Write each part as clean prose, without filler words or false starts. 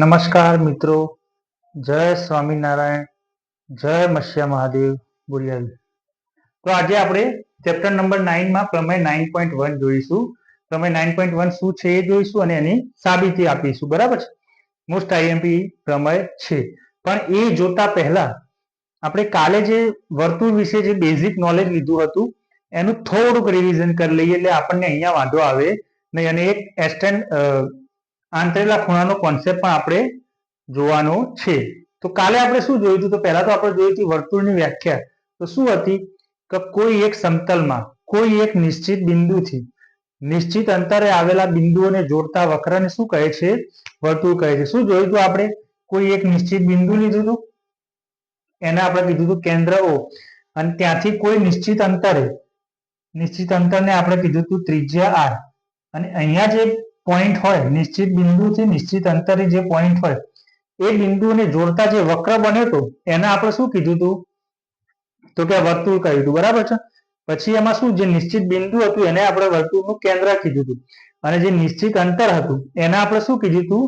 નમસ્કાર મિત્રો, જય સ્વામિનારાયણ, જય મત્સ્ય મહાદેવ બોલિયાલ. તો આજે આપણે ચેપ્ટર નંબર 9 માં પ્રમેય 9.1 જોઈશું. પ્રમેય 9.1 શું છે એ જોઈશું અને એની સાબિતી આપીશું. બરાબર છે, મોસ્ટ આઈએમપી પ્રમેય છે. પણ એ જોતા પહેલા આપણે કાલે જે વર્તુળ વિશે જે બેઝિક નોલેજ લીધું હતું એનું થોડુંક રિવિઝન કરી લઈએ એટલે આપણને અહીંયા વાંધો આવે નહીં. અને એક આંતરેલા ખૂણાનો કોન્સેપ્ટ પણ આપણે જોવાનો છે. તો કાલે આપણે શું જોયું હતું? તો પહેલા તો આપણે જોઈ હતી વર્તુળની વ્યાખ્યા. તો શું હતી કે કોઈ એક સમતલમાં કોઈ એક નિશ્ચિત બિંદુથી નિશ્ચિત અંતરે આવેલા બિંદુઓને જોડતા વક્રને શું કહે છે? વર્તુળ કહે છે. શું જોયું હતું આપણે? કોઈ એક નિશ્ચિત બિંદુ લીધું હતું, એને આપણે કીધું હતું કેન્દ્ર O, અને ત્યાંથી કોઈ નિશ્ચિત અંતરને આપણે કીધું હતું ત્રિજ્યા R. અને અહીંયા જે પોઈન્ટ હોય, નિશ્ચિત બિંદુથી નિશ્ચિત અંતરે જે પોઈન્ટ હોય એ બિંદુને જોડતા જે વક્ર બન્યો હતો એને આપણે શું કીધું હતું? તો કે વર્તુળ કહ્યું હતું. બરાબર છે. પછી એમાં શું, જે નિશ્ચિત બિંદુ હતું એને આપણે વર્તુળનું કેન્દ્ર કીધું હતું, અને જે નિશ્ચિત અંતર હતું એને આપણે શું કીધું હતું?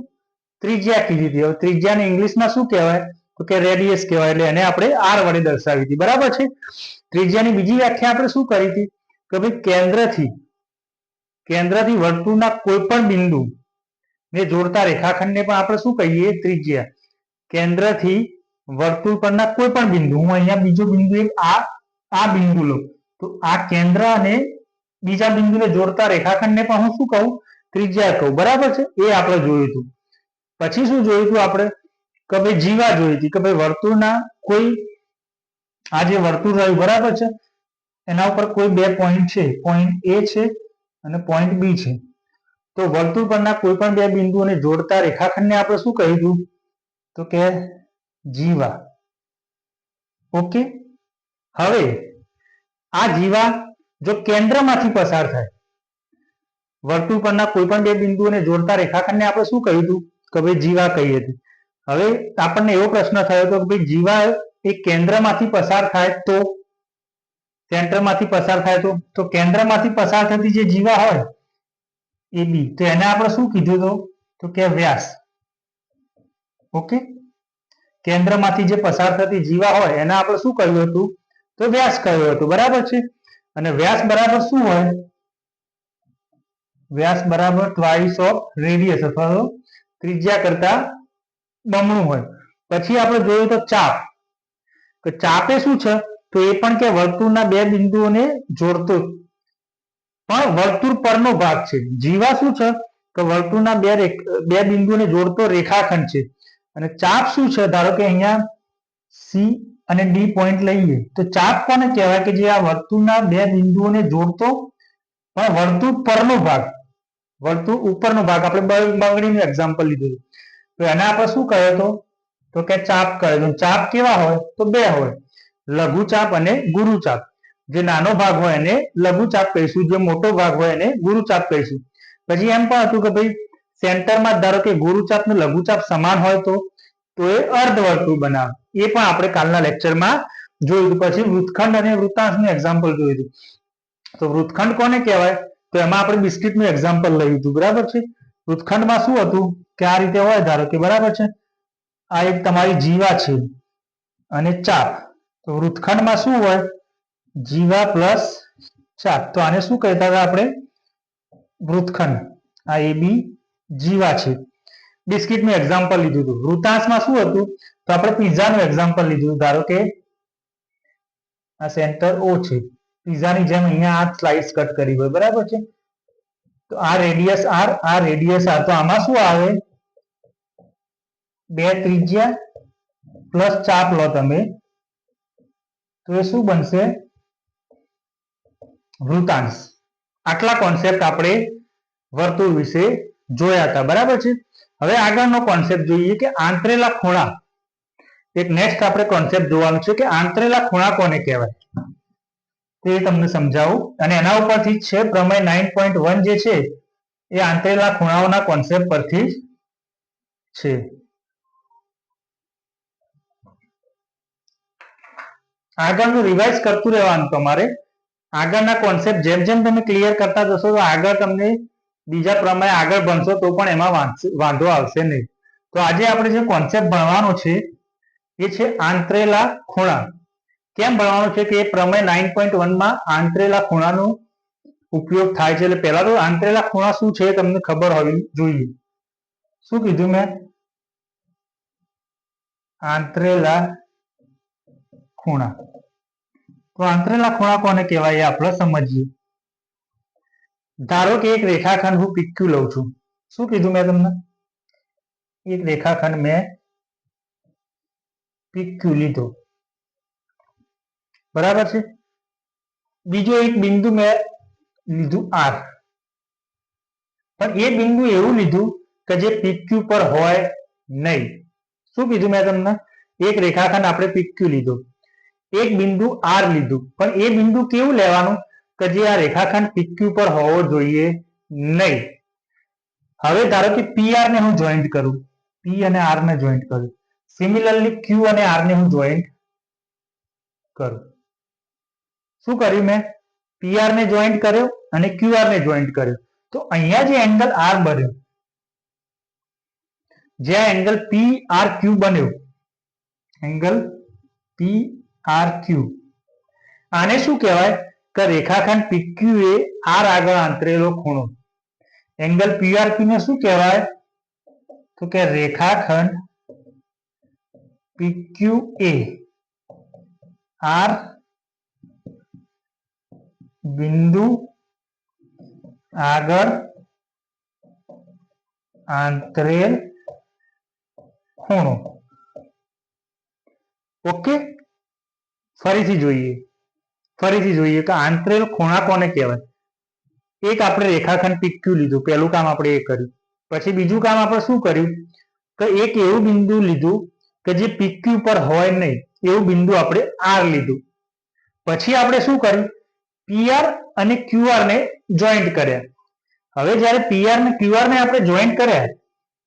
ત્રિજ્યા કીધી હતી. હવે ત્રિજ્યાને ઇંગ્લિશમાં શું કહેવાય? તો કે રેડિયસ કહેવાય. એટલે એને આપણે R વડે દર્શાવી હતી. બરાબર છે. ત્રિજ્યાની બીજી વ્યાખ્યા આપણે શું કરી હતી કે ભાઈ કેન્દ્રથી વર્તુળના કોઈ પણ બિંદુ ને જોડતા રેખાખંડને પણ આપણે શું કહીએ? ત્રિજ્યા. કેન્દ્રથી વર્તુળ પરના કોઈ પણ બિંદુ, હું અહીંયા બીજો બિંદુ એક આ બિંદુ લો, તો આ કેન્દ્ર અને બીજા બિંદુને જોડતા રેખાખંડને પણ હું શું કહું? ત્રિજ્યા કહું. બરાબર છે. એ આપણે જોયું હતું. પછી શું જોયું હતું આપણે? કે ભાઈ જીવા જોઈ હતી કે ભાઈ વર્તુળના કોઈ, આ જે વર્તુળ રહ્યું બરાબર છે, એના ઉપર કોઈ બે પોઈન્ટ છે, પોઈન્ટ A છે અને પોઈન્ટ B છે. તો વર્તુળ પરના કોઈ પણ બે બિંદુઓને જોડતા રેખાખંડને આપણે શું કહ્યું હતું? તો કે જીવા. ઓકે. હવે આ જીવા જો કેન્દ્રમાંથી પસાર થાય, વર્તુળ પરના કોઈ પણ બે બિંદુઓને જોડતા રેખાખંડને આપણે શું કહ્યું હતું? કે ભાઈ જીવા કહી હતી. હવે આપણને એવો પ્રશ્ન થયો હતો કે ભાઈ જીવા એ કેન્દ્રમાંથી પસાર થાય તો, સેન્ટરમાંથી પસાર થાય તો કેન્દ્રમાંથી પસાર થતી જે જીવા હોય AB, તો એને આપણે શું કીધું હતું? તો કે વ્યાસ. ઓકે. કેન્દ્રમાંથી જે પસાર થતી જીવા હોય એને આપણે શું કહ્યું હતું? તો વ્યાસ કહ્યું હતું. બરાબર છે. અને વ્યાસ બરાબર શું હોય? વ્યાસ બરાબર ટ્વાઇસ ઓફ રેડિયસ, અથવા તો ત્રિજ્યા કરતા બમણું હોય. પછી આપણે જોયું તો ચાપ. તો ચાપ એ શું છે? તો એ પણ કે વર્તુળના બે બિંદુઓને જોડતો પણ વર્તુળ પરનો ભાગ છે. જીવા શું છે? કે વર્તુળના બે બિંદુને જોડતો રેખાખંડ છે. અને ચાપ શું છે? ધારો કે અહીંયા C અને D પોઈન્ટ લઈએ તો ચાપ કોને કહેવાય? કે જે આ વર્તુળના બે બિંદુઓને જોડતો પણ વર્તુળ પરનો ભાગ, વર્તુળ ઉપરનો ભાગ. આપણે બંગડીનું એક્ઝામ્પલ લીધું, તો એને આપણે શું કહ્યું હતો? તો કે ચાપ કહ્યું. ચાપ કેવા હોય? તો બે હોય, લઘુ ચાપ અને ગુરુ ચાપ. જે નાનો ભાગ હોય એને લઘુ ચાપ કહીશું, જે મોટો ભાગ હોય એને ગુરુ ચાપ કહીશું. પછી એમ પણ હતું કે ભાઈ સેન્ટરમાં ધારો કે ગુરુ ચાપ ને લઘુ ચાપ સમાન હોય તો એ અર્ધવર્તુળ બનાવે. એ પણ આપણે કાલના લેક્ચરમાં જોયું. પછી વૃત્તખંડ અને વૃત્તાંશનું એક્ઝામ્પલ જોયું હતું. તો વૃત્તખંડ કોને કહેવાય? તો એમાં આપણે બિસ્કિટનું એક્ઝામ્પલ લઈ લીધું. બરાબર છે. વૃત્તખંડમાં શું હતું કે આ રીતે હોય, ધારો કે બરાબર છે, આ એક તમારી જીવા છે અને ચાપ. તો વૃત્તખંડમાં શું હોય? જીવા પ્લસ ચાપ. તો આને શું કહેતા હતા આપણે? વૃત્તખંડ. આ AB જીવા છે. બિસ્કિટનું એક્ઝામ્પલ લીધું હતું. વૃત્તાંશમાં શું હતું? તો આપણે પિઝાનું એક્ઝામ્પલ લીધું. ધારો કે આ સેન્ટર O છે, પિઝાની જેમ અહીંયા આ સ્લાઇસ કટ કરી હોય. બરાબર છે. તો આ રેડિયસ R, આ રેડિયસ R. તો આમાં શું આવે? બે ત્રિજ્યા પ્લસ ચાપ લો તમે, તો એ શું બનશે? વૃત્તાંશ. આટલા કોન્સેપ્ટ આપણે વર્તુળ વિશે જોયા હતા. બરાબર છે. હવે આગળનો કોન્સેપ્ટ જોઈએ કે આંતરેલા ખૂણા. એક નેક્સ્ટ આપણે કોન્સેપ્ટ જોવાનું છે કે આંતરેલા ખૂણા કોને કહેવાય, તે તમને સમજાવું. અને એના ઉપરથી છે પ્રમેય 9.1 જે છે એ આંતરેલા ખૂણાઓના કોન્સેપ્ટ પરથી છે. આગળનું રિવાઇઝ કરતું રહેવાનું તમારે. આગળના કોન્સેપ્ટ જેમ જેમ તમે ક્લિયર કરતા જશો તો આગળ તમને બીજા પ્રમેય આગળ ભણશો તો પણ એમાં વાંધો આવશે નહીં. તો આજે આપણે જે કોન્સેપ્ટ ભણવાનો છે એ છે આંતરેલા ખૂણા. કેમ ભણવાનો છે કે પ્રમેય 9.1 માં આંતરેલા ખૂણાનો ઉપયોગ થાય છે. એટલે પહેલા તો આંતરેલા ખૂણા શું છે તમને ખબર હોવી જોઈએ. શું કીધું મેં? આંતરેલા ખૂણા. તો આંતરેલા ખૂણા કોને કહેવાય એ આપણે સમજીએ. ધારો કે એક રેખાખંડ હું PQ લઉં છું. શું કીધું મેં તમને? એક રેખાખંડ મેં PQ લીધો, બરાબર છે. બીજો એક બિંદુ મેં લીધું R, પણ એ બિંદુ એવું લીધું કે જે PQ પર હોય નહીં. શું કીધું મેં તમને? એક રેખાખંડ આપણે PQ લીધો, એક બિંદુ R લીધું, પણ એ બિંદુ કેવું લેવાનું કે જે આ રેખાખંડ PQ પર હોવો જોઈએ નહીં. હવે ધારો કે PR ને હું જોઈન્ટ કરું, P અને R ને જોઈન્ટ કરું, સિમિલરલી Q અને R ને હું જોઈન્ટ કરું. શું કર્યું મેં? PR ને જોઈન્ટ કર્યો અને QR ને જોઈન્ટ કર્યો. તો અહીંયા જે એંગલ R બન્યો, જે એંગલ PRQ બન્યો, એંગલ PRQ, આને શું કહેવાય કે રેખાખંડ PQ એ R આગળ આંતરેલો ખૂણો. એંગલ PRQ ને શું કહેવાય? તો કે રેખાખંડ PQ એ R બિંદુ આગળ આંતરેલ ખૂણો. ઓકે, ફરીથી જોઈએ કે આંતરેલ ખૂણા કોને કહેવાય. એક આપણે રેખાખંડ PQ લીધું, પહેલું કામ આપણે એ કર્યું. પછી બીજું કામ આપણે શું કર્યું કે એક એવું બિંદુ લીધું કે જે PQ પર હોય નહીં, એવું બિંદુ આપણે R લીધું. પછી આપણે શું કર્યું? PR અને QR ને જોઈન્ટ કર્યા. હવે જ્યારે PR અને QR ને આપણે જોઈન્ટ કર્યા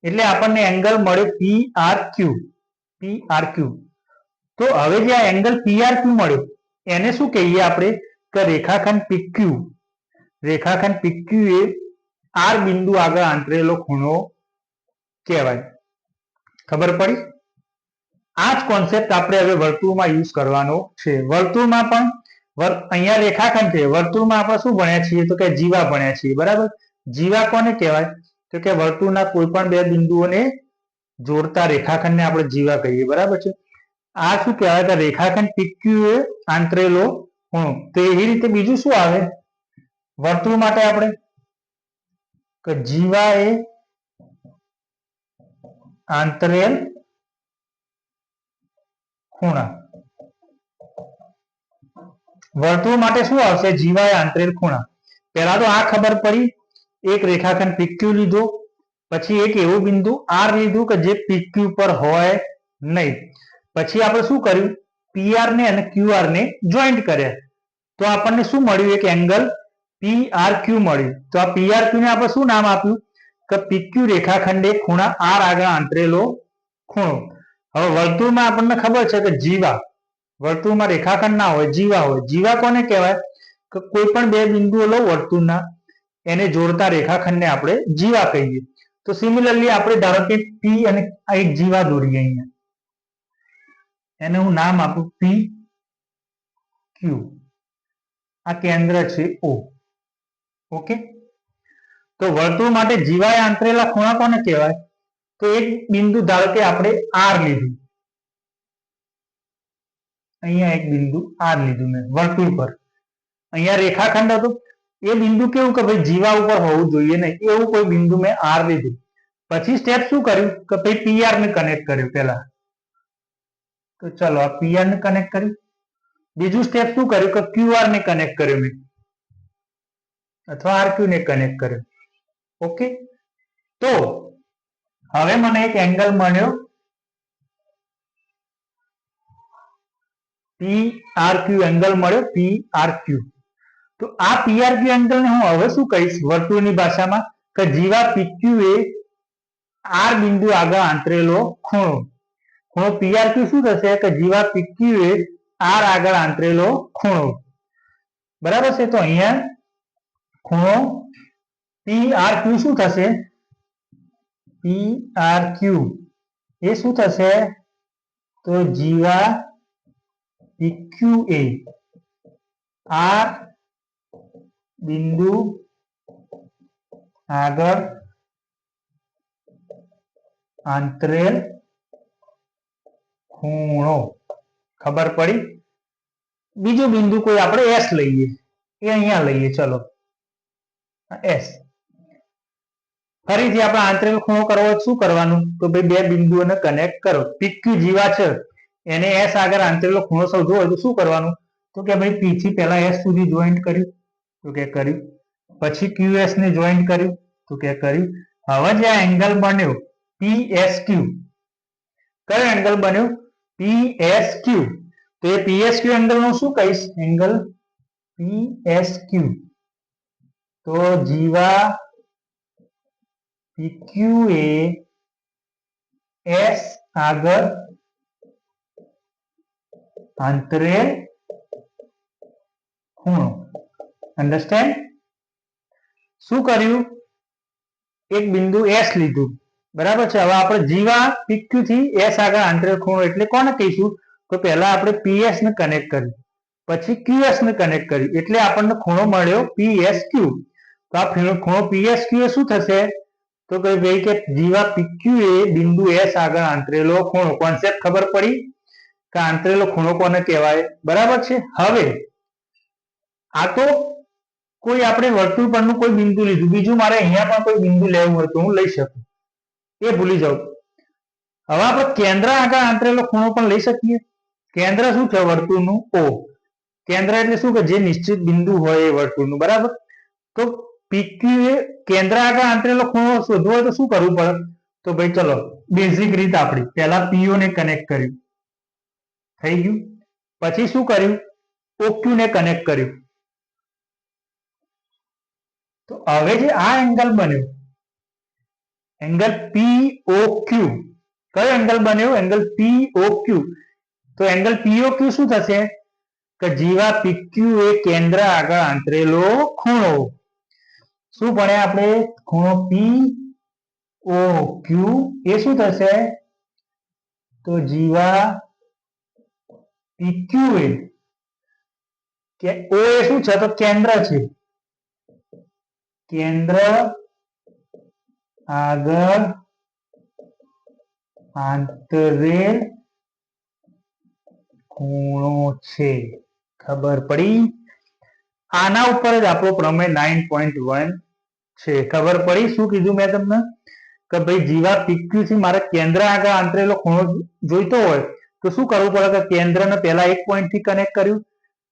એટલે આપણને એંગલ મળ્યો PRQ. તો હવે જે આ એંગલ PRQ મળ્યો એને શું કહીએ આપણે કે રેખાખંડ PQ એ R બિંદુ આગળ આંતરેલો ખૂણો કહેવાય. ખબર પડી? આ જ કોન્સેપ્ટ આપણે હવે વર્તુળમાં યુઝ કરવાનો છે. વર્તુળમાં પણ અહીંયા રેખાખંડ છે, વર્તુળમાં આપણે શું ભણ્યા છીએ તો કે જીવા ભણ્યા છીએ, બરાબર. જીવા કોને કહેવાય તો કે વર્તુળના કોઈ પણ બે બિંદુઓને જોડતા રેખાખંડને આપણે જીવા કહીએ, બરાબર છે. આ શું કહેવાય કે રેખાખંડ PQ એ આંતરેલો ખૂણો. તો એવી રીતે બીજું શું આવે વર્તુળ માટે આપણે કે જીવા એ આંતરેલ ખૂણા. વર્તુળ માટે શું આવશે? જીવા એ આંતરેલ ખૂણા. પહેલા તો આ ખબર પડી, એક રેખાખંડ PQ લીધો, પછી એક એવું બિંદુ R લીધું કે જે PQ પર હોય નહીં. પછી આપણે શું કર્યું? PR ને અને QR ને જોઈન્ટ કર્યા. તો આપણને શું મળ્યું? એક એંગલ PRQ મળ્યું. તો આ PRQ ને આપણે શું નામ આપ્યું કે PQ રેખાખંડે ખૂણા R આગળ આંતરેલો ખૂણો. હવે વર્તુળમાં આપણને ખબર છે કે જીવા, વર્તુળમાં રેખાખંડ ના હોય, જીવા હોય. જીવા કોને કહેવાય કે કોઈ પણ બે બિંદુઓ લો વર્તુળના, એને જોડતા રેખાખંડને આપણે જીવા કહીએ. તો સિમિલરલી આપણે ધારો કે P અને આ એક જીવા દોરીએ અહીંયા, એને હું નામ આપું PQ. આ કેન્દ્ર છે O. ઓકે, તો વર્તુળ માટે જીવાએ આંતરેલા ખૂણા કોને કહેવાય? તો એક બિંદુ ધારો કે આપણે R લીધું, અહીંયા એક બિંદુ R લીધું મેં વર્તુળ પર, અહીંયા રેખાખંડ હતો, એ બિંદુ કેવું કે ભાઈ જીવા ઉપર હોવું જોઈએ નહીં, એવું કોઈ બિંદુ મેં R લીધું. પછી સ્ટેપ શું કર્યું કે ભાઈ PR ને કનેક્ટ કર્યું પહેલા. તો ચલો આ PR ને કનેક્ટ કર્યું. બીજું સ્ટેપ શું કર્યું કે QR ને કનેક્ટ કર્યું મેં, અથવા RQ ને કનેક્ટ કર્યું. ઓકે, તો હવે મને એક એંગલ મળ્યો PRQ. એંગલ મળ્યો PRQ. તો આ PRQ એંગલ ને હું હવે શું કહીશ વર્તુળની ભાષામાં કે જીવા PQ એ R બિંદુ આગળ આંતરેલો ખૂણો. ખૂણો PRQ શું થશે કે જીવા PQ એ R આગળ આંતરેલો ખૂણો, બરાબર છે. તો અહીંયા ખૂણો PRQ શું થશે? PRQ એ શું થશે તો જીવા PQA આ બિંદુ આગળ આંતરેલ ખૂણો ખબર પડી બીજું બિંદુ કોઈ આપણે S લઈએ એ અહીંયા લઈએ ચલો S ફરીથી આપણે આંતરેલ ખૂણો કરવો શું કરવાનું તો ભાઈ બે બિંદુઓને કનેક્ટ કરો PQ જીવા છે એને S આગળ આંતરેલો ખૂણો શોધવો હોય તો શું કરવાનું તો કે ભાઈ P થી પહેલા S સુધી જોઈન્ટ કર્યું તો કે કર્યું પછી QS ને જોઈન્ટ કર્યું તો કે કર્યું હવે જે આ એંગલ બન્યો PSQ કયો એંગલ બન્યો PSQ તો એ PSQ એંગલ નું શું કહીશ એંગલ PSQ તો જીવા PQA S આગળ આંતરેલ ખૂણો અન્ડરસ્ટેન્ડ શું કર્યું એક બિંદુ S લીધું બરાબર છે હવે આપણે જીવા PQ થી S આગળ આંતરેલ ખૂણો એટલે કોને કહીશું તો પહેલા આપણે PS ને કનેક્ટ કર્યું પછી QS ને કનેક્ટ કર્યું એટલે આપણને ખૂણો મળ્યો PSQ તો આ ખૂણો PSQ એ શું થશે તો કે ભાઈ કે જીવા PQ એ બિંદુ S આગળ આંતરેલો ખૂણો કોન્સેપ્ટ ખબર પડી કે આંતરેલો ખૂણો કોને કહેવાય બરાબર છે હવે આ તો કોઈ આપણે વર્તુળ પરનું કોઈ બિંદુ લીધું બીજું મારે અહીંયા પણ કોઈ બિંદુ લેવું હોય તો હું લઈ શકું એ ભૂલી જાઉં હવે આપણે કેન્દ્ર આગળ આંતરેલો ખૂણો પણ લઈ શકીએ કેન્દ્ર શું છે વર્તુળનું O કેન્દ્ર એટલે શું કે જે નિશ્ચિત બિંદુ હોય એ વર્તુળનું બરાબર તો PQ એ કેન્દ્ર આગળ આંતરેલો ખૂણો શોધવો હોય તો શું કરવું પડે તો ભાઈ ચલો બેઝિક રીત આપણી પહેલા PO ને કનેક્ટ કર્યું થઈ ગયું પછી શું કર્યું OQ ને કનેક્ટ કર્યું તો હવે જે આ એંગલ બન્યો એંગલ POQ કયો એંગલ બન્યો એંગલ POQ તો એંગલ POQ શું થશે કે જીવા PQ એ કેન્દ્ર આગળ આંતરેલો ખૂણો શું ભણ્યા આપણે ખૂણો POQ એ શું થશે તો જીવા PQ એ કે O એ શું છે તો કેન્દ્ર છે કેન્દ્ર આગળ આંતરેલ ખૂણો છે ખબર પડી આના ઉપર જ આપણો પ્રમેય 9.1 છે ખબર પડી શું કીધું મેં તમને કે ભાઈ જીવા PQ થી મારે કેન્દ્ર આગળ આંતરેલો ખૂણો જોઈતો હોય તો શું કરવું પડે કે કેન્દ્રને પહેલા એક પોઈન્ટ થી કનેક્ટ કર્યું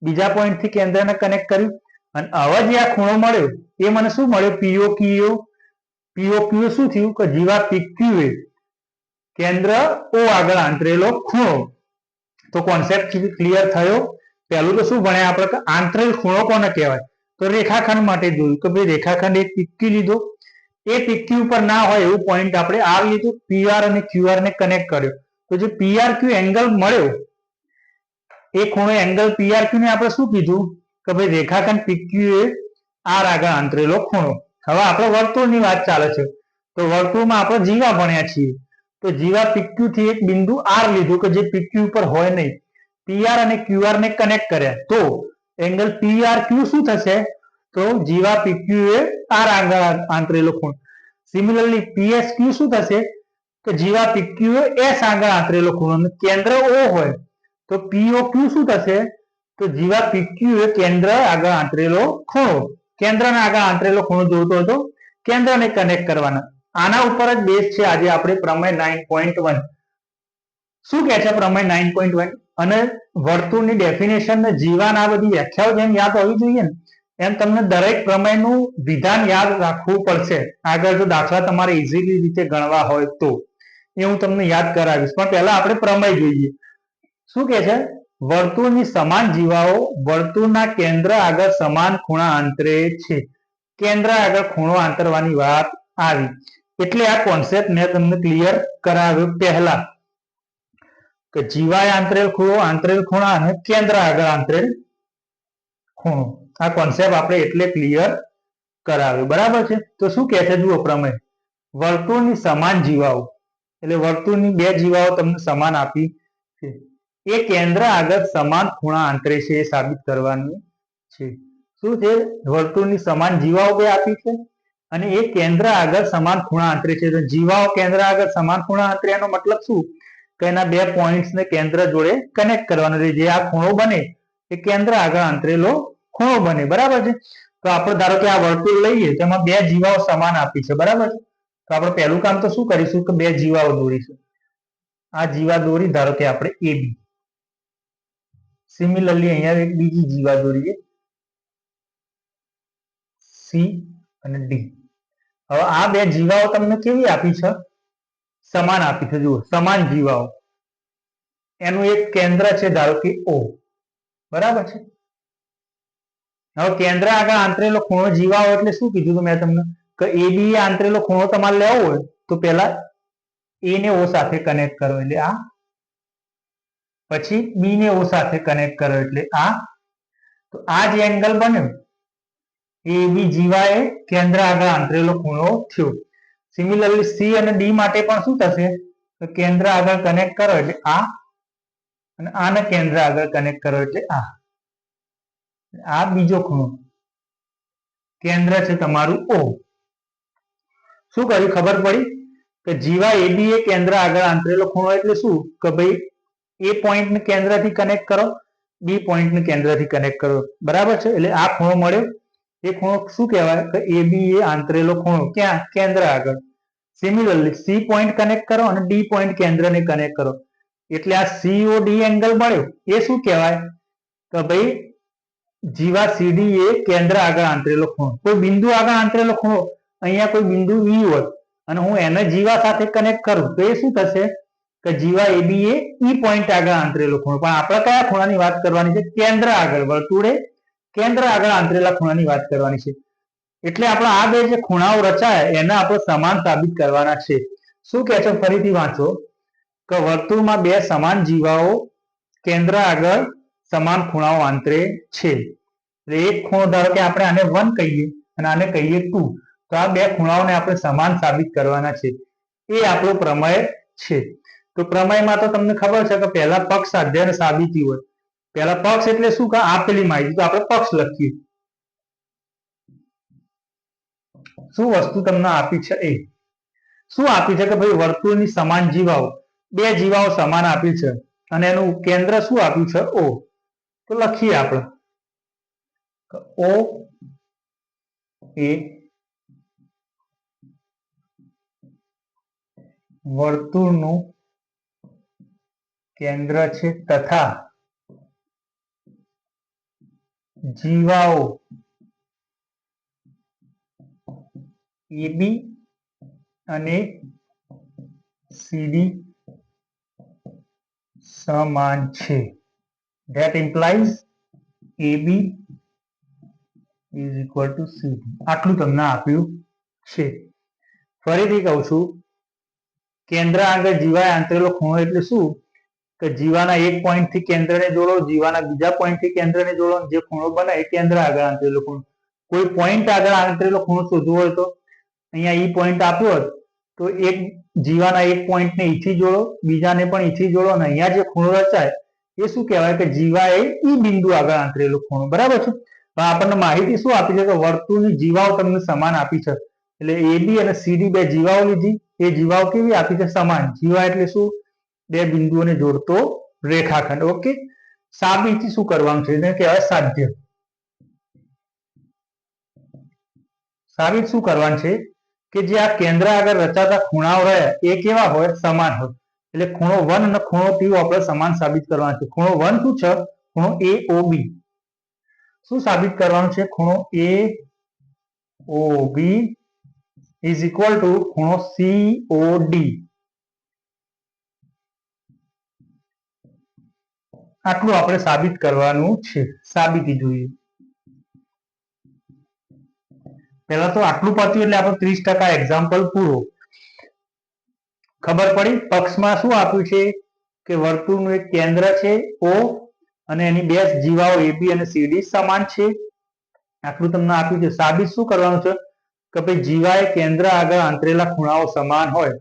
બીજા પોઈન્ટ થી કેન્દ્રને કનેક્ટ કર્યું અને હવે જે આ ખૂણો મળ્યો એ મને શું મળ્યો POQ શું થયું કે જીવા PQ એ કેન્દ્ર O આગળ આંતરેલો ખૂણો તો કોન્સેપ્ટ ક્લિયર થયો પહેલું તો શું ભણ્યા આપણે કે આંતરેલ ખૂણો કોને કહેવાય તો રેખાખંડ માટે જોયું કે ભાઈ રેખાખંડ એક PQ લીધો એ PQ ઉપર ના હોય એવું પોઈન્ટ આપણે R લીધું PR અને QR ને કનેક્ટ કર્યો તો જે PRQ એંગલ મળ્યો એ ખૂણો એંગલ PRQ ને આપણે શું કીધું કે ભાઈ રેખાખંડ PQ એ R આગળ આંતરેલો ખૂણો હવે આપણે વર્તુળની વાત ચાલે છે તો વર્તુળમાં આપણે જીવા ભણ્યા છીએ તો જીવા PQ થી એક બિંદુ R લીધું કે જે PQ ઉપર હોય નહીં PR અને QR ને કનેક્ટ કર્યા તો એંગલ PRQ શું થશે તો જીવા PQ એ R આગળ આંતરેલો ખૂણો સિમિલરલી PSQ શું થશે તો જીવા PQ એ S આગળ આંતરેલો ખૂણો કેન્દ્ર O હોય તો POQ શું થશે તો જીવા PQ એ કેન્દ્ર આગળ આંતરેલો ખૂણો કેન્દ્રના આગળ આંતરેલો ખૂણો જોતો હોય તો કેન્દ્રને કનેક્ટ કરવાના આના ઉપર જ બેઝ છે આજે આપણે પ્રમેય 9.1 શું કહે છે પ્રમેય 9.1 અને વર્તુળની ડેફિનેશન ને જીવાના આ બધી વ્યાખ્યાઓ જેમ યાદ હોવી જોઈએ ને એમ તમને દરેક પ્રમેયનું વિધાન યાદ રાખવું પડશે આગળ જો દાખલા તમારે ઇઝીલી રીતે ગણવા હોય તો એ હું તમને યાદ કરાવીશ પણ પહેલા આપણે પ્રમેય જોઈએ શું કહે છે વર્તુળની સમાન જીવાઓ વર્તુળના કેન્દ્ર આગળ સમાન ખૂણા આંતરે છે કેન્દ્ર આગળ ખૂણો આંતરવાની વાત આવી એટલે આ કોન્સેપ્ટ મેં તમને ક્લિયર કરાવ્યો પહેલા કે જીવાય આંતરેલ ખૂણા અને કેન્દ્ર આગળ આંતરેલ ખૂણો આ કોન્સેપ્ટ આપણે એટલે ક્લિયર કરાવ્યો બરાબર છે તો શું કહે છે જુઓ પ્રમેય વર્તુળની સમાન જીવાઓ એટલે વર્તુળની બે જીવાઓ તમને સમાન આપી છે. એ કેન્દ્ર આગળ સમાન ખૂણા આંતરે છે એ સાબિત કરવાનું છે. શું છે? વર્તુળની સમાન જીવાઓ બે આપી છે અને એ કેન્દ્ર આગળ સમાન ખૂણા આંતરે છે. તો જીવાઓ કેન્દ્ર આગળ સમાન ખૂણા આંતરે એનો મતલબ શું? કે એના બે પોઈન્ટ્સ ને કેન્દ્ર જોડે કનેક્ટ કરવાનો છે. જે આ ખૂણો બને એ કેન્દ્ર આગળ આંતરેલો ખૂણો બને. બરાબર છે. તો આપણે ધારો કે આ વર્તુળ લઈએ તો એમાં બે જીવાઓ સમાન આપી છે. બરાબર છે. તો આપણે પહેલું કામ તો શું કરીશું કે બે જીવાઓ દોરીશું. આ જીવા દોરી ધારો કે આપણે AB. સિમિલરલી અહીંયા એક બીજી જીવા દોરીએ C અને D. હવે આ બે જીવાઓ તમને કેવી આપી છે? સમાન આપી છે. જુઓ, સમાન જીવાઓ. એનું એક કેન્દ્ર છે ધારો કે O. બરાબર છે. હવે કેન્દ્ર આગળ આંતરેલો ખૂણો જીવાઓ એટલે શું કીધું હતું મેં તમને કે AB એ આંતરેલો ખૂણો તમારે લેવો હોય તો પહેલા A ને O સાથે કનેક્ટ કરો એટલે આ, પછી B ને O સાથે કનેક્ટ કરો એટલે આ. તો આ જે એંગલ બન્યો AB જીવાએ કેન્દ્ર આગળ આંતરેલો ખૂણો થયો. સિમિલરલી C અને D માટે પણ શું થશે? તો કેન્દ્ર આગળ કનેક્ટ કરો એટલે આ અને આને કેન્દ્ર આગળ કનેક્ટ કરો એટલે આ. આ બીજો ખૂણો કેન્દ્ર છે તમારું O. શું કર્યું? ખબર પડી કે જીવા AB એ કેન્દ્ર આગળ આંતરેલો ખૂણો એટલે શું? કે ભાઈ A પોઈન્ટ ને કેન્દ્રથી કનેક્ટ કરો, B પોઈન્ટ ને કેન્દ્રથી કનેક્ટ કરો. બરાબર છે. એટલે આ ખૂણો મળ્યો. એ ખૂણો શું કહેવાય? કે AB એ આંતરેલો ખૂણો. ક્યાં? કેન્દ્ર આગળ. સિમિલરલી C પોઈન્ટ કનેક્ટ કરો અને D પોઈન્ટ કેન્દ્રને કનેક્ટ કરો એટલે આ COD એંગલ મળ્યો. એ શું કહેવાય? કે ભાઈ જીવા CD એ કેન્દ્ર આગળ આંતરેલો ખૂણો. કોઈ બિંદુ આગળ આંતરેલો ખૂણો, અહીંયા કોઈ બિંદુ E હોય અને હું એને જીવા સાથે કનેક્ટ કરું તો એ શું થશે? કે જીવા AB એ E પોઈન્ટ આગળ આંતરેલો ખૂણો. પણ આપણે કયા ખૂણાની વાત કરવાની છે? કેન્દ્ર આગળ. વર્તુળે કેન્દ્ર આગળ આંતરેલા ખૂણાની વાત કરવાની છે. એટલે આપણે આ બે જે ખૂણાઓ રચાય એને આપણે સમાન સાબિત કરવાના છે. શું કહે છે? ફરીથી વાંચો કે વર્તુળમાં બે સમાન જીવાઓ કેન્દ્ર આગળ સમાન ખૂણાઓ આંતરે છે. એટલે એક ખૂણો ધારો કે આપણે આને 1 કહીએ અને આને કહીએ 2. તો આ બે ખૂણાઓને આપણે સમાન સાબિત કરવાના છે. એ આપણો પ્રમેય છે. તો પ્રમેયમાં તો તમને ખબર છે કે પહેલા પક્ષ સાધ્ય અને સાબિતી હોય. પહેલા પક્ષ એટલે શું? કે આપેલી માહિતી તો આપણે પક્ષ લખીએ. શું વસ્તુ તમને આપી છે? એ શું આપી છે કે ભાઈ વર્તુળની સમાન જીવાઓ, બે જીવાઓ સમાન આપી છે અને એનું કેન્દ્ર શું આપ્યું છે? O. તો લખીએ આપણે O એ વર્તુળનું કેન્દ્ર છે તથા જીવાઓ AB અને CD સમાન છે. That implies AB is equal to CD. આટલું તમને આપ્યું છે. ફરીથી કહું છું, કેન્દ્ર આગળ જીવાએ આંતરેલો ખૂણો એટલે શું? કે જીવાના એક પોઈન્ટ થી કેન્દ્રને જોડો, જીવાના બીજા પોઈન્ટ થી કેન્દ્રને જોડો, જે ખૂણો બને એ કેન્દ્ર આગળ આંતરેલો ખૂણો. કોઈ પોઈન્ટ આગળ આંતરેલો ખૂણો શોધવો હોય તો અહીંયા E પોઈન્ટ આપ્યો હોત તો એક જીવાના એક પોઈન્ટને E થી જોડો, બીજાને પણ E થી જોડો અને અહીંયા જે ખૂણો રચાય એ શું કહેવાય? કે જીવાએ E બિંદુ આગળ આંતરેલો ખૂણો. બરાબર છે. પણ આપણને માહિતી શું આપી છે? કે વર્તુળની જીવાઓ તમને સમાન આપી છે. એટલે AB અને CD બે જીવાઓ લીધી. એ જીવાઓ કેવી આપી છે? સમાન. જીવા એટલે શું? બે બિંદુઓને જોડતો રેખાખંડ. ઓકે. સાબિતી શું કરવાનું છે? એને કહેવાય સાધ્ય. સાબિત શું કરવાનું છે? કે જે આ કેન્દ્ર આગળ રચાતા ખૂણાઓ રહ્યા એ કેવા હોય? સમાન હોય. એટલે ખૂણો 1 અને ખૂણો 2 આપણે સમાન સાબિત કરવાનો છે. ખૂણો 1 શું છે? ખૂણો AOB. શું સાબિત કરવાનું છે? ખૂણો AOB is equal to ખૂણો COD. આટલું આપણે સાબિત કરવાનું છે. સાબિતી જોઈએ. પહેલા તો આટલું પત્યું એટલે આપણું 30% એક્ઝામ્પલ પૂરો. ખબર પડી? પક્ષમાં શું આપ્યું છે? કે વર્તુળનું એક કેન્દ્ર છે O અને એની બે જીવાઓ AB અને CD સમાન છે. આટલું તમને આપ્યું છે. સાબિત શું કરવાનું છે? કે ભાઈ જીવાએ કેન્દ્ર આગળ આંતરેલા ખૂણાઓ સમાન હોય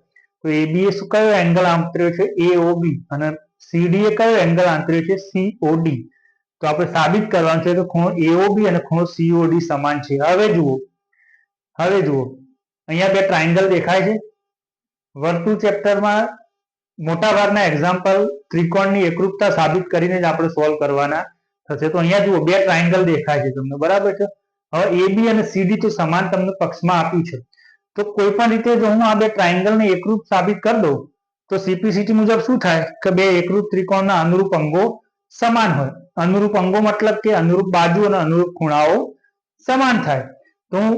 તો એબી એ કયો એંગલ આંતર્યો છે એઓબી અને સીડી એ કયો એંગલ આંતર્યો છે સીઓડી. તો આપણે સાબિત કરવાનું છે કે ખૂણો એઓબી અને ખૂણો સીઓડી સમાન છે. હવે જુઓ અહીંયા બે ટ્રાયંગલ દેખાય છે. વર્તુળ ચેપ્ટરમાં મોટા ભાગના એક્ઝામ્પલ ત્રિકોણની એકરૂપતા સાબિત કરીને જ આપણે સોલ્વ કરવાના થશે. તો અહીંયા જુઓ બે ટ્રાયંગલ દેખાય છે તમને, બરાબર છે. હવે એબી અને સીડી તો સમાન તમને પક્ષમાં આપ્યું છે. તો કોઈ પણ રીતે જો હું આ બે ટ્રાયંગલને એકરૂપ સાબિત કરી દઉં તો સીપીસીટી મુજબ શું થાય કે બે એકરૂપ ત્રિકોણના અનુરૂપ અંગો સમાન હોય. અનુરૂપ અંગો મતલબ કે અનુરૂપ બાજુ અને અનુરૂપ ખૂણાઓ સમાન થાય. તો હું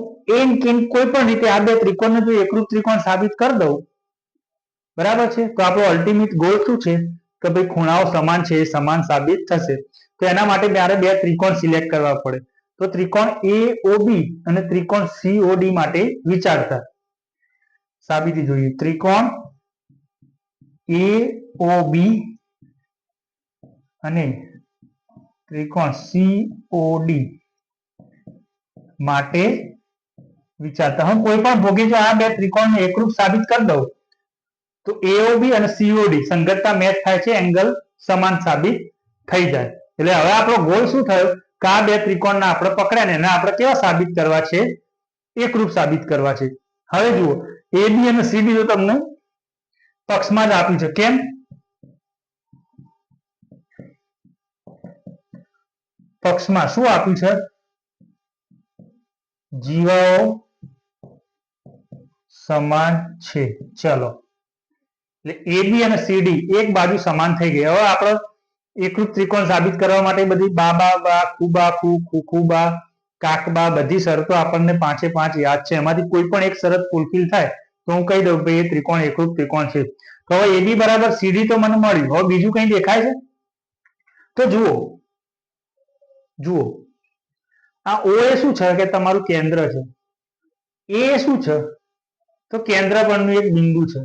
કોઈ પણ રીતે આ બે ત્રિકોણને જો એકરૂપ ત્રિકોણ સાબિત કરી દઉં, બરાબર છે, તો આપણો અલ્ટિમેટ ગોલ શું છે કે ભાઈ ખૂણાઓ સમાન છે, એ સમાન સાબિત થશે. તો એના માટે મારે બે ત્રિકોણ સિલેક્ટ કરવા પડે. તો ત્રિકોણ એઓબી અને ત્રિકોણ સીઓડી માટે વિચારતા સાબિતી જોઈએ. ત્રિકોણ એઓબી અને ત્રિકોણ સીઓડી માટે વિચારતા હું કોઈ પણ ભોગે જો આ બે ત્રિકોણને એકરૂપ સાબિત કરી દઉં તો એઓબી અને સીઓડી સંગતતા મેચ થાય છે, એંગલ સમાન સાબિત થઈ જાય. એટલે હવે આપણો ગોલ શું થયો કે આ બે ત્રિકોણના આપણે પકડ્યા ને એને આપણે કેવા સાબિત કરવા છે, એકરૂપ સાબિત કરવા છે. હવે જુઓ એબી અને સીડી તો તમને પક્ષમાં જ આપ્યું છે. કેમ? પક્ષમાં શું આપ્યું છે? જીવાઓ સમાન છે. ચલો, એટલે એબી અને સીડી એક બાજુ સમાન થઈ ગઈ. હવે આપણે એકરૂપ ત્રિકોણ સાબિત કરવા માટે બધી બા ખુબા ખુબા કાકબા બધી શરતો આપણને પાંચે પાંચ યાદ છે. એમાંથી કોઈ પણ એક શરત ફૂલફિલ થાય તો હું કહી દઉં ભાઈ એ ત્રિકોણ એકરૂપ ત્રિકોણ છે. તો હવે એબી બરાબર સીડી તો મને મળ્યું. હવે બીજું કંઈ દેખાય છે? તો જુઓ આ ઓ એ શું છે કે તમારું કેન્દ્ર છે. એ શું છે તો કેન્દ્ર પરનું એક બિંદુ છે,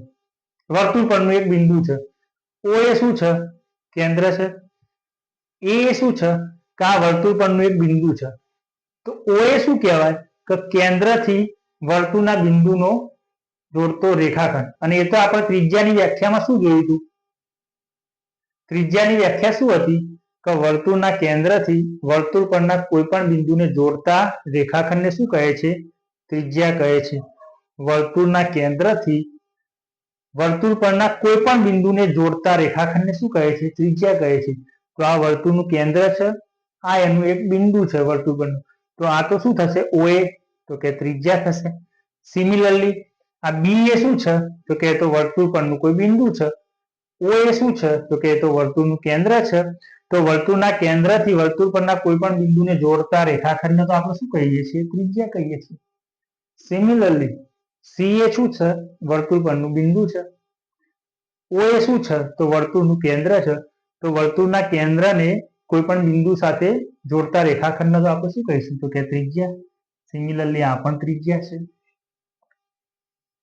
વર્તુળ પરનું એક બિંદુ છે. ઓ એ શું છે? કેન્દ્ર છે. એ શું છે કે આ વર્તુળ પરનું એક બિંદુ છે. તો ઓ એ શું કહેવાય કે કેન્દ્રથી વર્તુળના બિંદુનો જોડતો રેખાખંડ. અને એ તો આપણે ત્રિજ્યાની વ્યાખ્યામાં શું જોયું હતું? ત્રિજ્યાની વ્યાખ્યા શું હતી કે વર્તુળના કેન્દ્રથી વર્તુળ પરના કોઈ પણ બિંદુને જોડતા રેખાખંડને શું કહે છે? ત્રિજ્યા કહે છે. વર્તુળના કેન્દ્રથી વર્તુળ પરના કોઈ પણ બિંદુને જોડતા રેખાખંડને શું કહે છે? ત્રિજ્યા કહે છે. તો આ વર્તુળનું કેન્દ્ર છે, આ એનું એક બિંદુ છે વર્તુળ પરનું. તો આ તો શું થશે? ઓ એ, તો કે ત્રિજ્યા થશે. સિમિલરલી આ બી એ શું છે તો કે તો વર્તુળ પરનું કોઈ બિંદુ છે. ઓ એ શું છે તો કે તો વર્તુળનું કેન્દ્ર છે. તો વર્તુળના કેન્દ્રથી વર્તુળ પરના કોઈ પણ બિંદુને જોડતા રેખાખંડને તો આપણે શું કહીએ છીએ? ત્રિજ્યા કહીએ છીએ. સિમિલરલી સી એ શું છે? વર્તુળ પરનું બિંદુ છે. ઓ એ શું છે તો વર્તુળનું કેન્દ્ર છે. તો વર્તુળના કેન્દ્રને કોઈ પણ બિંદુ સાથે જોડતા રેખાખંડને તો આપણે શું કહીશું? તો કે ત્રિજ્યા. સિમિલરલી આ પણ ત્રિજ્યા છે.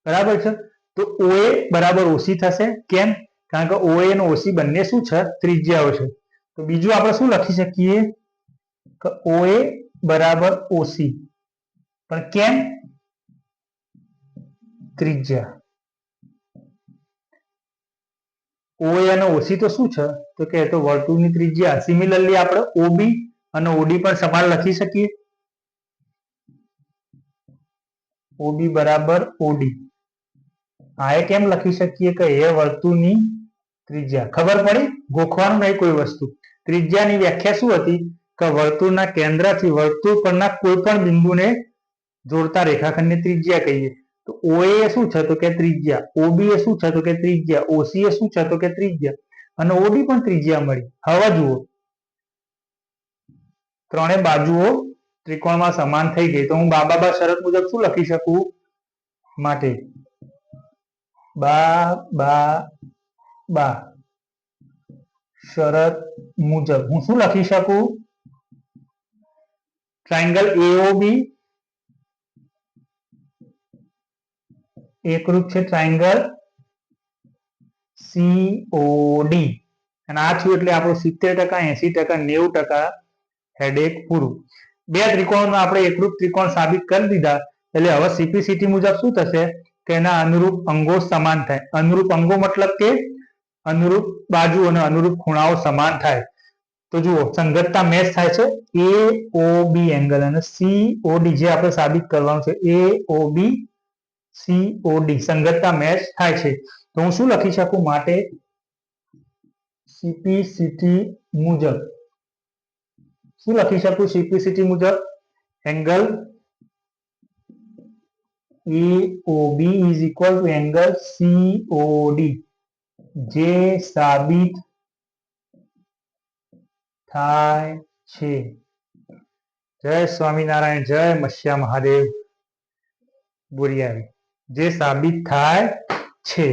બરાબર છે. તો ઓ એ બરાબર ઓસી થશે. કેમ? કારણ કે ઓ એ અને ઓસી બંને શું છે? ત્રિજ્યાઓ છે. તો બીજું આપણે શું લખી શકીએ કે ઓ એ બરાબર ઓસી. પણ કેમ? ત્રિજ્યા. ઓ એ અને ઓસી તો શું છે તો કે તો વર્તુળની ત્રિજ્યા. સિમિલરલી આપણે ઓબી અને ઓડી પણ સમાન લખી શકીએ. ઓબી બરાબર ઓડી. આ એ કેમ લખી શકીએ કે એ વર્તુળની ત્રિજ્યા. ખબર પડી? ગોખવાનું નહીં કોઈ વસ્તુ. ત્રિજ્યાની વ્યાખ્યા શું હતી કે વર્તુળના કેન્દ્રથી વર્તુળ પરના કોઈ પણ બિંદુને જોડતા રેખાખંડને ત્રિજ્યા કહીએ. તો ઓ એ શું છે તો કે ત્રિજ્યા. ઓબી એ શું છે તો કે ત્રિજ્યા. ઓસી એ શું છે તો કે ત્રિજ્યા. અને ઓડી પણ ત્રિજ્યા મળી. હવે જુઓ ત્રણે બાજુઓ ત્રિકોણમાં સમાન થઈ ગઈ. તો હું બા શરત મુજબ શું લખી શકું? માટે બા શરત મુજબ હું શું લખી શકું? ટ્રાયંગલ એઓબી એકરૂપ છે ટ્રાયંગલ સીઓડી. અને આ થયું એટલે આપણું 70%, 80%, 90% હેડેક પૂરું. બે ત્રિકોણનો આપણે એકરૂપ ત્રિકોણ સાબિત કરી દીધા. એટલે હવે સીપીસીટી મુજબ શું થશે કે એના અનુરૂપ અંગો સમાન થાય. અનુરૂપ અંગો મતલબ કે અનુરૂપ બાજુ અને અનુરૂપ ખૂણાઓ સમાન થાય. તો જુઓ સંગતતા મેચ થાય છે AOB એંગલ અને COD જે આપણે સાબિત કરવાનું છે AOB COD સંગતતા મેચ થાય છે. તો હું શું લખી શકું? માટે CPCT મુજબ શું લખી શકું? CPCT મુજબ angle AOB is equal to angle COD જે સાબિત થાય છે. જય સ્વામિનારાયણ, જય મસ્યા મહાદેવ બોરિયારી. જે સાબિત થાય છે.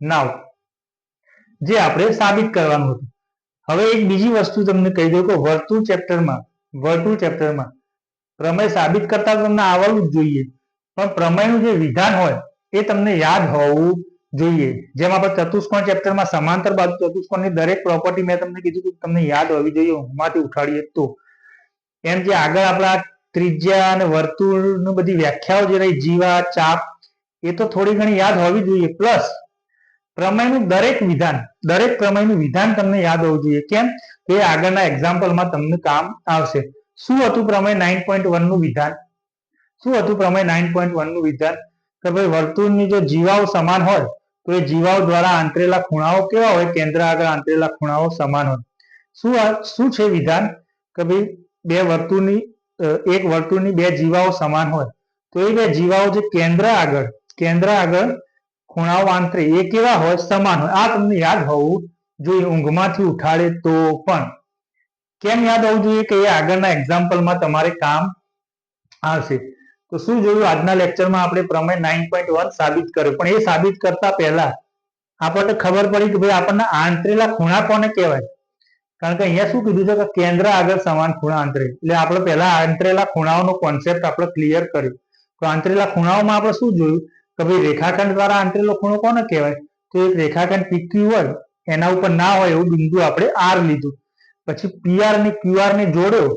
નાવ જે આપણે સાબિત કરવાનું હતું. હવે એક બીજી વસ્તુ તમને કહી દઉં કે વર્તુળ ચેપ્ટરમાં પ્રમેય સાબિત કરતા તમને આવડવું જ જોઈએ, પણ પ્રમેયનું જે વિધાન હોય એ તમને યાદ હોવું જોઈએ. જેમ આપણે ચતુષ્કોણ ચેપ્ટરમાં સમાંતર બાજુ ચતુષ્કોણની દરેક પ્રોપર્ટી મેં તમને કીધું કે તમને યાદ હોવી જોઈએ, ઊંઘમાંથી ઉઠાડીએ તો. એમ જે આગળ આપણા ત્રિજ્યા અને વર્તુળની બધી વ્યાખ્યાઓ જે રહી, જીવા, ચાપ, એ તો થોડી ઘણી યાદ હોવી જોઈએ. પ્લસ પ્રમેયનું દરેક પ્રમેયનું વિધાન તમને યાદ હોવું જોઈએ. કેમ? કે આગળના એક્ઝામ્પલમાં તમને કામ આવશે. શું હતું પ્રમેય 9.1 નું વિધાન? શું હતું પ્રમેય 9.1 નું વિધાન? કે ભાઈ વર્તુળની જો જીવાઓ સમાન હોય તો એ જીવાઓ દ્વારા આંતરેલા ખૂણાઓ કેવા હોય? કેન્દ્ર આગળ આંતરેલા ખૂણાઓ સમાન હોય. શું છે વિધાન? કે ભાઈ એક વર્તુળની બે જીવાઓ સમાન હોય તો એ બે જીવાઓ જે કેન્દ્ર આગળ ખૂણાઓ આંતરે એ કેવા હોય? સમાન હોય. આ તમને યાદ હોવું જોઈએ, ઊંઘમાંથી ઉઠાડે તો પણ. કેમ યાદ હોવું જોઈએ? કે એ આગળના એક્ઝામ્પલમાં તમારે કામ આવશે. તો શું જોયું? આજના લેક્ચરમાં આપણે પ્રમેય 9.1 સાબિત કર્યો, પણ એ સાબિત કરતા પહેલા આપણને ખબર પડી કે ભાઈ આપણને આંતરેલા ખૂણા કોને કહેવાય? કારણ કે અહીંયા શું કીધું છે કે કેન્દ્ર આગળ સમાન ખૂણા આંતરે. એટલે આપણે પહેલા આંતરેલા ખૂણાઓનો કોન્સેપ્ટ આપણે ક્લિયર કર્યો. તો આંતરેલા ખૂણાઓમાં આપણે શું જોયું? કે ભાઈ રેખાખંડ દ્વારા આંતરેલો ખૂણો કોને કહેવાય? તો એક રેખાખંડ PQ હોય એના ઉપર ના હોય એવું બિંદુ આપણે R લીધું. પછી PR અને QR ને જોડ્યો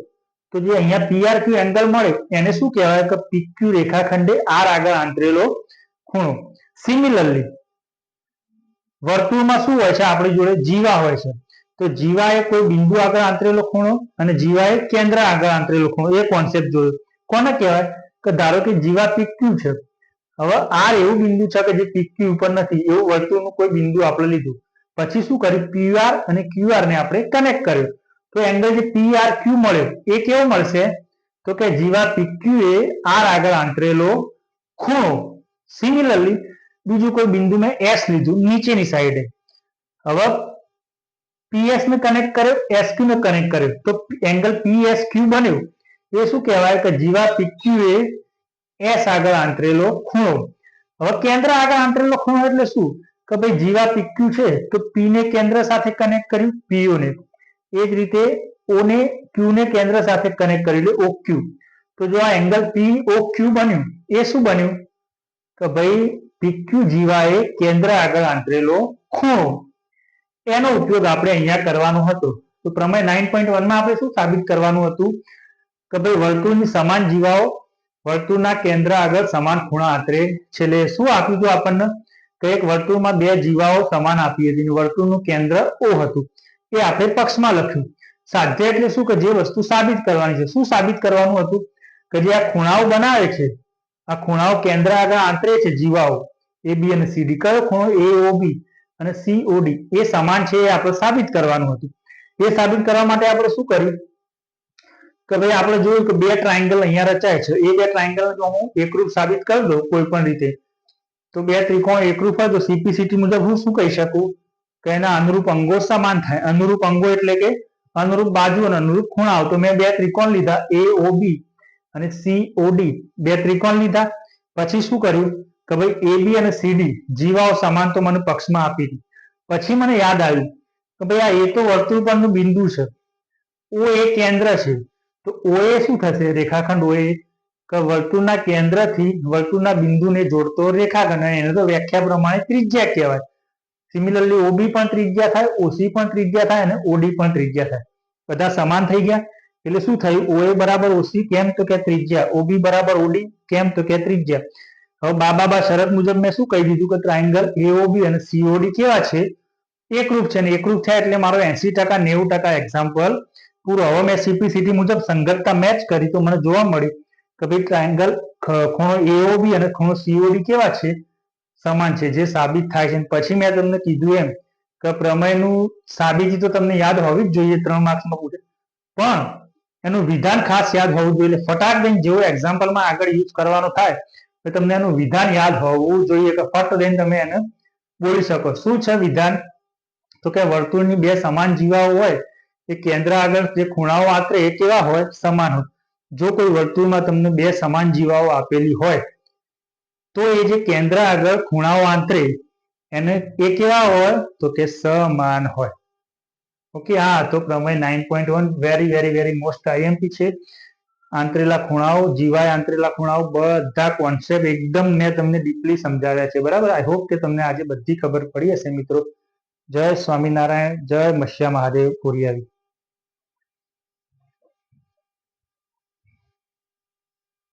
તો જે અહીંયા PRQ એંગલ મળે એને શું કહેવાય? કે PQ રેખાખંડે R આગળ આંતરેલો ખૂણો. સિમિલરલી વર્તુળમાં શું હોય છે? આપણી જોડે જીવા હોય છે. તો જીવા એ કોઈ બિંદુ આગળ આંતરેલો ખૂણો અને જીવા એ કેન્દ્ર આગળ આંતરેલો ખૂણો. એ કોન્સેપ્ટ જોયો. કોને કહેવાય? કે ધારો કે જીવા PQ છે. હવે R એવું બિંદુ છે કે જે PQ ઉપર નથી, એવું વર્તુળનું કોઈ બિંદુ આપણે લીધું. પછી શું કર્યું? PR અને QR ને આપણે કનેક્ટ કર્યું. તો એંગલ જે PRQ મળ્યો એ કેવો મળશે? તો કે જીવા PQ એ R આગળ આંતરેલો ખૂણો. સિમિલરલી બીજું કોઈ બિંદુ મેં S લીધું નીચેની સાઈડે. હવે PS ને કનેક્ટ કર્યો, SQ ને કનેક્ટ કર્યો તો એંગલ PSQ બન્યો. એ શું કહેવાય? કે જીવા PQ એ S આગળ આંતરેલો ખૂણો. હવે કેન્દ્ર આગળ આંતરેલો ખૂણો એટલે શું? કે ભાઈ જીવા PQ છે તો P ને કેન્દ્ર સાથે કનેક્ટ કર્યું, PO ને. એ જ રીતે O ને Q ને કેન્દ્ર સાથે કનેક્ટ કર્યું એટલે OQ. તો જો આ એંગલ POQ બન્યું એ શું બન્યું? કે ભાઈ PQ જીવા એ કેન્દ્ર આગળ આંતરેલો ખૂણો. એનો ઉપયોગ આપણે અહીંયા કરવાનો હતો. તો પ્રમેય 9.1 માં આપણે શું સાબિત કરવાનું હતું? કે ભાઈ વર્તુળની સમાન જીવાઓ વર્તુળના કેન્દ્ર આગળ સમાન ખૂણા આંતરે છે. એટલે શું આપ્યું હતું આપણને? કે એક વર્તુળમાં બે જીવાઓ સમાન આપી હતી. વર્તુળનું કેન્દ્ર O હતું. એ આપણે પક્ષમાં લખ્યું. સાધ્ય એટલે શું? કે જે વસ્તુ સાબિત કરવાની છે. શું સાબિત કરવાનું હતું? કે જે આ ખૂણાઓ બનાવે છે, આ ખૂણાઓ કેન્દ્ર આગળ આંતરે છે જીવાઓ AB અને CD. કયો ખૂણો? AOB અને COD એ સમાન છે એ આપણે સાબિત કરવાનું હતું. એ સાબિત કરવા માટે આપણે શું કર્યું? કે ભાઈ આપણે જોયું કે બે ટ્રાયંગલ અહીંયા રચાય છે. એ બે ટ્રાયંગલ જો હું એકરૂપ સાબિત કરી દઉં કોઈ પણ રીતે, તો બે ત્રિકોણ એકરૂપ હોય તો CPCT મુજબ હું શું કહી શકું? કે એના અનુરૂપ અંગો સમાન થાય. અનુરૂપ અંગો એટલે કે અનુરૂપ બાજુ અને અનુરૂપ ખૂણાઓ. તો મેં બે ત્રિકોણ લીધા AOB અને COD, બે ત્રિકોણ લીધા. પછી શું કર્યું? કે ભાઈ AB અને CD જીવાઓ સમાન તો મને પક્ષમાં આપી હતી. પછી મને યાદ આવ્યું કે ભાઈ આ એ તો વર્તુળ પરનું બિંદુ છે, O એ કેન્દ્ર છે. તો O એ શું થશે? રેખાખંડ OA કે વર્તુળના કેન્દ્રથી વર્તુળના બિંદુને જોડતો રેખાખંડ. એને તો વ્યાખ્યા પ્રમાણે ત્રિજ્યા કહેવાય. સિમિલરલી OB પણ ત્રિજ્યા થાય, OC પણ ત્રિજ્યા થાય અને OD પણ ત્રિજ્યા થાય. બધા સમાન થઈ ગયા. એટલે શું થયું? OA બરાબર OC કેમ? તો કે ત્રિજ્યા. OB બરાબર OD કેમ? તો કે ત્રિજ્યા. હવે બાબા શરત મુજબ મેં શું કહી દીધું કે ટ્રાયંગલ એઓબી અને સીઓડી કેવા છે, એકરૂપ છે, ને એકરૂપ થાય એટલે મારો 80% 90% એક્ઝામ્પલ પૂરો. હવે મેં સીપીસીટી મુજબ સંગતતા મેચ કરી તો મને જોવા મળ્યું કે ભાઈ ટ્રાયંગલ ખૂણો એઓબી અને ખૂણો સીઓડી કેવા છે, સમાન છે, જે સાબિત થાય છે. પછી મેં તમને કીધું એમ કે પ્રમેયનું સાબિતી તો તમને યાદ હોવી જ જોઈએ, 3 માર્ક્સમાં પૂછે, પણ એનું વિધાન ખાસ યાદ હોવું જોઈએ. એટલે ફટાક દઈને જેવો એક્ઝામ્પલમાં આગળ યુઝ કરવાનો થાય તો તમને એનું વિધાન યાદ હોવું જોઈએ કે ફટ દઈને તમે એને બોલી શકો. શું છે વિધાન? તો કે વર્તુળની બે સમાન જીવાઓ હોય એ કેન્દ્ર આગળ જે ખૂણાઓ આંતરે એ કેવા હોય? સમાન હોય. જો કોઈ વર્તુળમાં તમને બે સમાન જીવાઓ આપેલી હોય તો એ જે કેન્દ્ર આગળ ખૂણાઓ આંતરે એને એ કેવા હોય? તો કે સમાન હોય. ઓકે, હા તો પ્રમેય 9.1 very very very most IMP છે. આંતરેલા ખૂણાઓ, જીવાય આંતરેલા ખૂણાઓ, બધા કોન્સેપ્ટ એકદમ મેં તમને ડીપલી સમજાવ્યા છે. બરાબર, આઈ હોપ કે તમને આજે બધી ખબર પડી હશે મિત્રો. જય સ્વામિનારાયણ, જય મસ્યા મહાદેવ, કોરિયાવી.